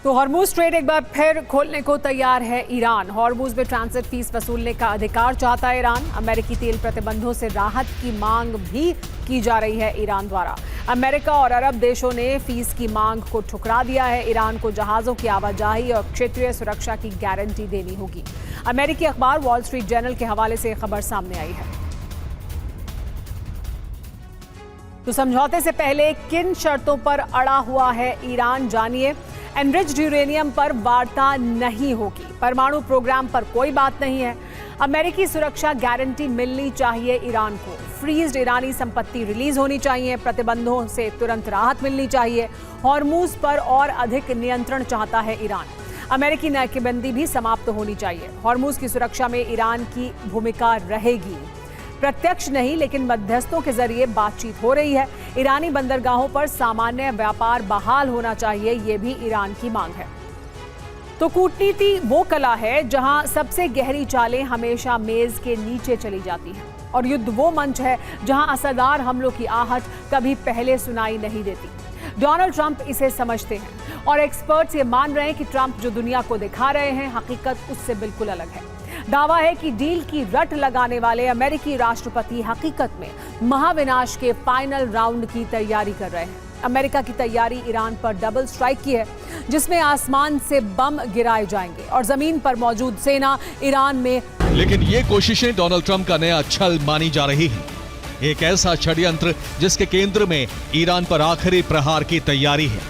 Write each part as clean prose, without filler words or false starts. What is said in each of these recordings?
तो Hormuz strait एक बार फिर खोलने को तैयार है ईरान। हॉर्मूज में ट्रांजिट फीस वसूलने का अधिकार चाहता है ईरान। अमेरिकी तेल प्रतिबंधों से राहत की मांग भी की जा रही है ईरान द्वारा। अमेरिका और अरब देशों ने फीस की मांग को ठुकरा दिया है। ईरान को जहाजों की आवाजाही और क्षेत्रीय सुरक्षा की गारंटी देनी होगी। अमेरिकी अखबार वॉल स्ट्रीट जर्नल के हवाले से खबर सामने आई है। तो समझौते से पहले किन शर्तों पर अड़ा हुआ है ईरान, जानिए। एनरिच्ड यूरेनियम पर वार्ता नहीं होगी। परमाणु प्रोग्राम पर कोई बात नहीं है। अमेरिकी सुरक्षा गारंटी मिलनी चाहिए ईरान को। फ्रीज्ड ईरानी संपत्ति रिलीज होनी चाहिए। प्रतिबंधों से तुरंत राहत मिलनी चाहिए। हॉर्मूज पर और अधिक नियंत्रण चाहता है ईरान। अमेरिकी नाकेबंदी भी समाप्त होनी चाहिए। हॉर्मूज की सुरक्षा में ईरान की भूमिका रहेगी। प्रत्यक्ष नहीं लेकिन मध्यस्थों के जरिए बातचीत हो रही है। ईरानी बंदरगाहों पर सामान्य व्यापार बहाल होना चाहिए, ये भी ईरान की मांग है। तो कूटनीति वो कला है जहां सबसे गहरी चालें हमेशा मेज के नीचे चली जाती हैं, और युद्ध वो मंच है जहां असरदार हमलों की आहट कभी पहले सुनाई नहीं देती। डोनाल्ड ट्रंप इसे समझते हैं और एक्सपर्ट्स ये मान रहे हैं कि ट्रंप जो दुनिया को दिखा रहे हैं, हकीकत उससे बिल्कुल अलग है। दावा है कि डील की रट लगाने वाले अमेरिकी राष्ट्रपति हकीकत में महाविनाश के फाइनल राउंड की तैयारी कर रहे हैं। अमेरिका की तैयारी ईरान पर डबल स्ट्राइक की है, जिसमें आसमान से बम गिराए जाएंगे और जमीन पर मौजूद सेना ईरान में। लेकिन ये कोशिशें डोनाल्ड ट्रंप का नया छल मानी जा रही है। एक ऐसा षड्यंत्र जिसके केंद्र में ईरान पर आखिरी प्रहार की तैयारी है।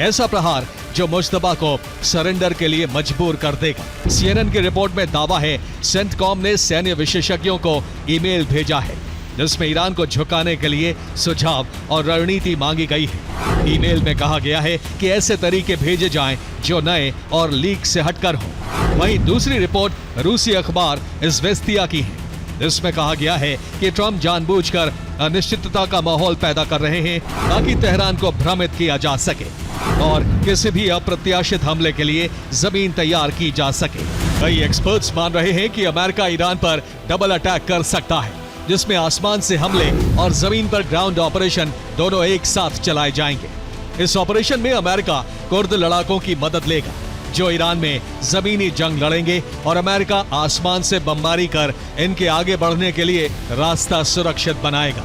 ऐसा प्रहार जो मुश्तबा को सरेंडर के लिए मजबूर कर देगा। सीएनएन की रिपोर्ट में दावा है सेंटकॉम ने सैन्य विशेषज्ञों को ईमेल भेजा है, जिसमें ईरान को झुकाने के लिए सुझाव और रणनीति मांगी गई है। ईमेल में कहा गया है कि ऐसे तरीके भेजे जाएं जो नए और लीक से हटकर हो। वहीं दूसरी रिपोर्ट रूसी अखबार इज़वेस्तिया की है। इसमें कहा गया है कि ट्रंप जानबूझकर अनिश्चितता का माहौल पैदा कर रहे हैं ताकि तेहरान को भ्रमित किया जा सके और किसी भी अप्रत्याशित हमले के लिए जमीन तैयार की जा सके। कई एक्सपर्ट्स मान रहे हैं कि अमेरिका ईरान पर डबल अटैक कर सकता है, जिसमें आसमान से हमले और जमीन पर ग्राउंड ऑपरेशन दोनों एक साथ चलाए जाएंगे। इस ऑपरेशन में अमेरिका कुर्द लड़ाकों की मदद लेगा, जो ईरान में जमीनी जंग लड़ेंगे, और अमेरिका आसमान से बमबारी कर इनके आगे बढ़ने के लिए रास्ता सुरक्षित बनाएगा।